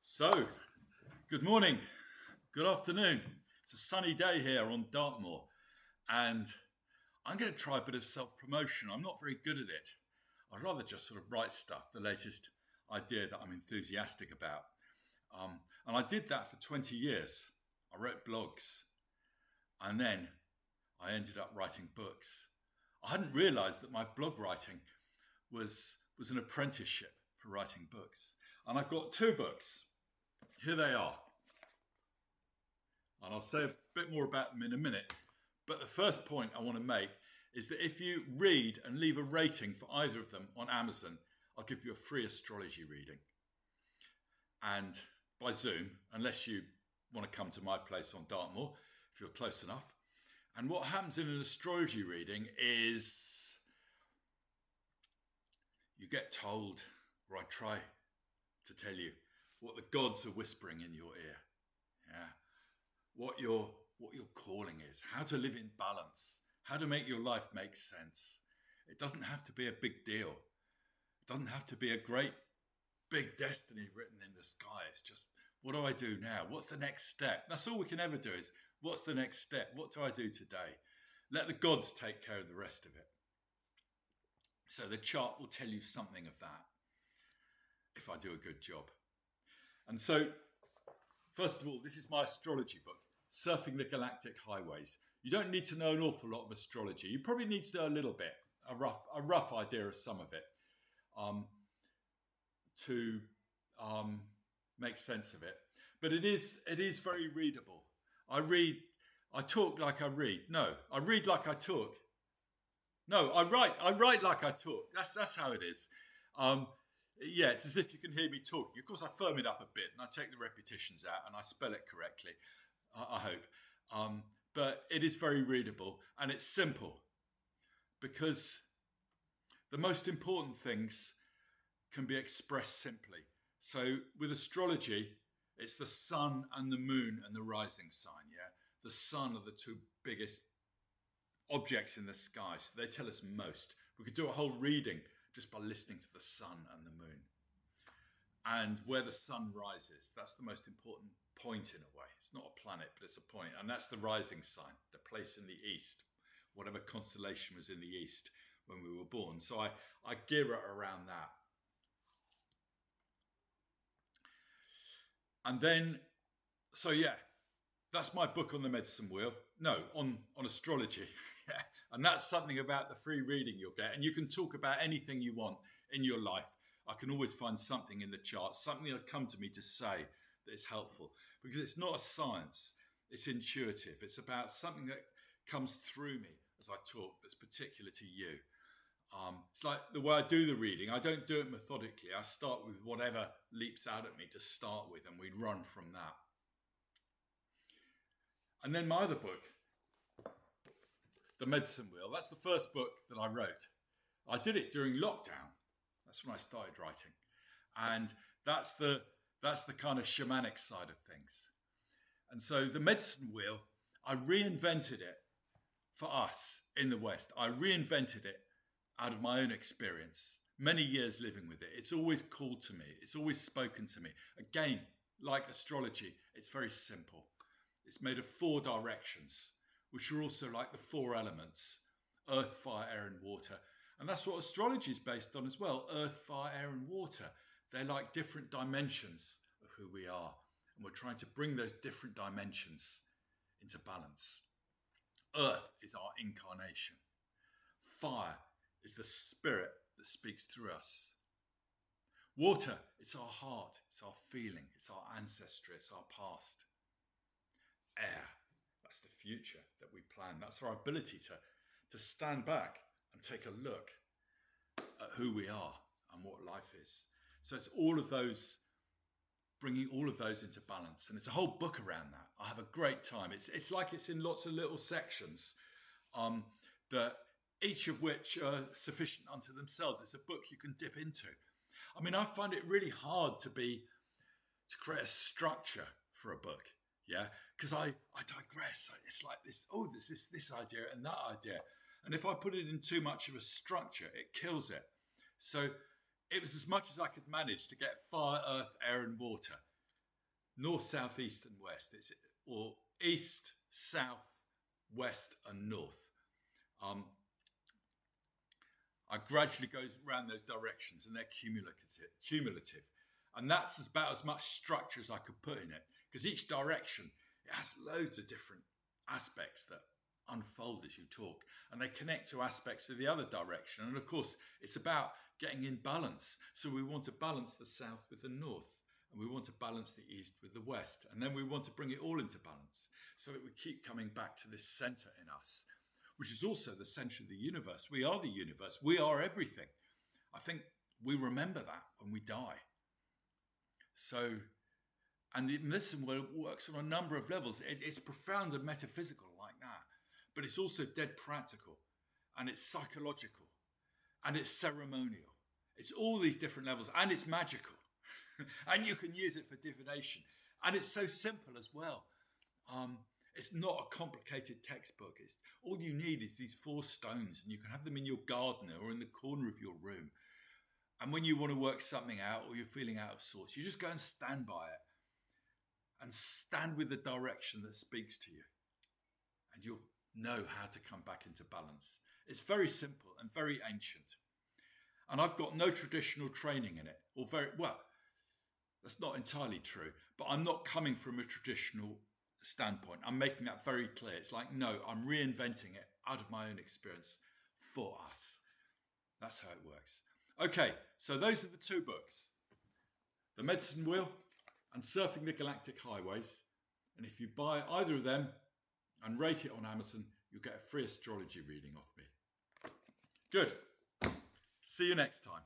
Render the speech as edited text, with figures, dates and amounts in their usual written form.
So, good morning, good afternoon. It's a sunny day here on Dartmoor, and I'm going to try a bit of self promotion. I'm not very good at it. I'd rather just sort of write stuff, the latest idea that I'm enthusiastic about. And I did that for 20 years. I wrote blogs, and then I ended up writing books. I hadn't realized that my blog writing was an apprenticeship for writing books. And I've got two books. Here they are. And I'll say a bit more about them in a minute. But the first point I want to make is that if you read and leave a rating for either of them on Amazon, I'll give you a free astrology reading. And by Zoom, unless you want to come to my place on Dartmoor, if you're close enough. And what happens in an astrology reading is you get told, or I try to tell you, what the gods are whispering in your ear. Yeah. What your calling is, how to live in balance, how to make your life make sense. It doesn't have to be a big deal. It doesn't have to be a great big destiny written in the sky. It's just, what do I do now? What's the next step? That's all we can ever do is, what's the next step? What do I do today? Let the gods take care of the rest of it. So the chart will tell you something of that, if I do a good job. And so, first of all, this is my astrology book, Surfing the Galactic Highways. You don't need to know an awful lot of astrology. You probably need to know a little bit, a rough idea of some of it, to make sense of it. But it is very readable. I talk like I read. No, I read like I talk. No, I write like I talk. That's how it is. Yeah, it's as if you can hear me talking. Of course, I firm it up a bit and I take the repetitions out and I spell it correctly, I hope. But it is very readable and it's simple because the most important things can be expressed simply. So with astrology, it's the sun and the moon and the rising sign, yeah? The sun are the two biggest objects in the sky, so they tell us most. We could do a whole reading just by listening to the sun and the moon. And where the sun rises, that's the most important point in a way. It's not a planet, but it's a point. And that's the rising sign, the place in the east, whatever constellation was in the east when we were born. So I gear it around that. And then, so yeah, that's my book on the medicine wheel. No, on astrology. Yeah. And that's something about the free reading you'll get. And you can talk about anything you want in your life. I can always find something in the chart, something that'll come to me to say that is helpful. Because it's not a science, it's intuitive. It's about something that comes through me as I talk that's particular to you. It's like the way I do the reading. I don't do it methodically. I start with whatever leaps out at me to start with, and we run from that. And then my other book, The Medicine Wheel, that's the first book that I wrote. I did it during lockdown. That's when I started writing. And that's the kind of shamanic side of things. And so The Medicine Wheel, I reinvented it for us in the West. I reinvented it out of my own experience, many years living with it. It's always called to me. It's always spoken to me. Again, like astrology, it's very simple. It's made of 4 directions, which are also like the 4 elements, earth, fire, air, and water. And that's what astrology is based on as well, earth, fire, air, and water. They're like different dimensions of who we are. And we're trying to bring those different dimensions into balance. Earth is our incarnation. Fire is the spirit that speaks through us. Water, it's our heart, it's our feeling, it's our ancestry, it's our past. Air, that's the future that we plan. That's our ability to stand back and take a look at who we are and what life is. So it's all of those, bringing all of those into balance. And it's a whole book around that. I have a great time. It's like it's in lots of little sections that each of which are sufficient unto themselves. It's a book you can dip into. I mean, I find it really hard to create a structure for a book. Yeah, because I digress. It's like this, there's this idea and that idea. And if I put it in too much of a structure, it kills it. So it was as much as I could manage to get fire, earth, air and water north, south, east, and west. Or east, south, west, and north. I gradually go around those directions, and they're cumulative. And that's about as much structure as I could put in it, because each direction, it has loads of different aspects that unfold as you talk, and they connect to aspects of the other direction. And of course, it's about getting in balance. So we want to balance the south with the north, and we want to balance the east with the west, and then we want to bring it all into balance so that we keep coming back to this center in us, which is also the center of the universe. We are the universe. We are everything. I think we remember that when we die. So, and the medicine works on a number of levels. It's profound and metaphysical like that, but it's also dead practical, and it's psychological, and it's ceremonial. It's all these different levels, and it's magical, and you can use it for divination, and it's so simple as well. It's not a complicated textbook. All you need is these 4 stones, and you can have them in your garden or in the corner of your room. And when you want to work something out, or you're feeling out of sorts, you just go and stand by it, and stand with the direction that speaks to you, and you'll know how to come back into balance. It's very simple and very ancient. And I've got no traditional training in it, or that's not entirely true, but I'm not coming from a traditional standpoint. I'm making that very clear. It's like, no, I'm reinventing it out of my own experience for us. That's how it works. Okay, so those are the 2 books, The Medicine Wheel and Surfing the Galactic Highways. And if you buy either of them and rate it on Amazon, you'll get a free astrology reading off me. Good. See you next time.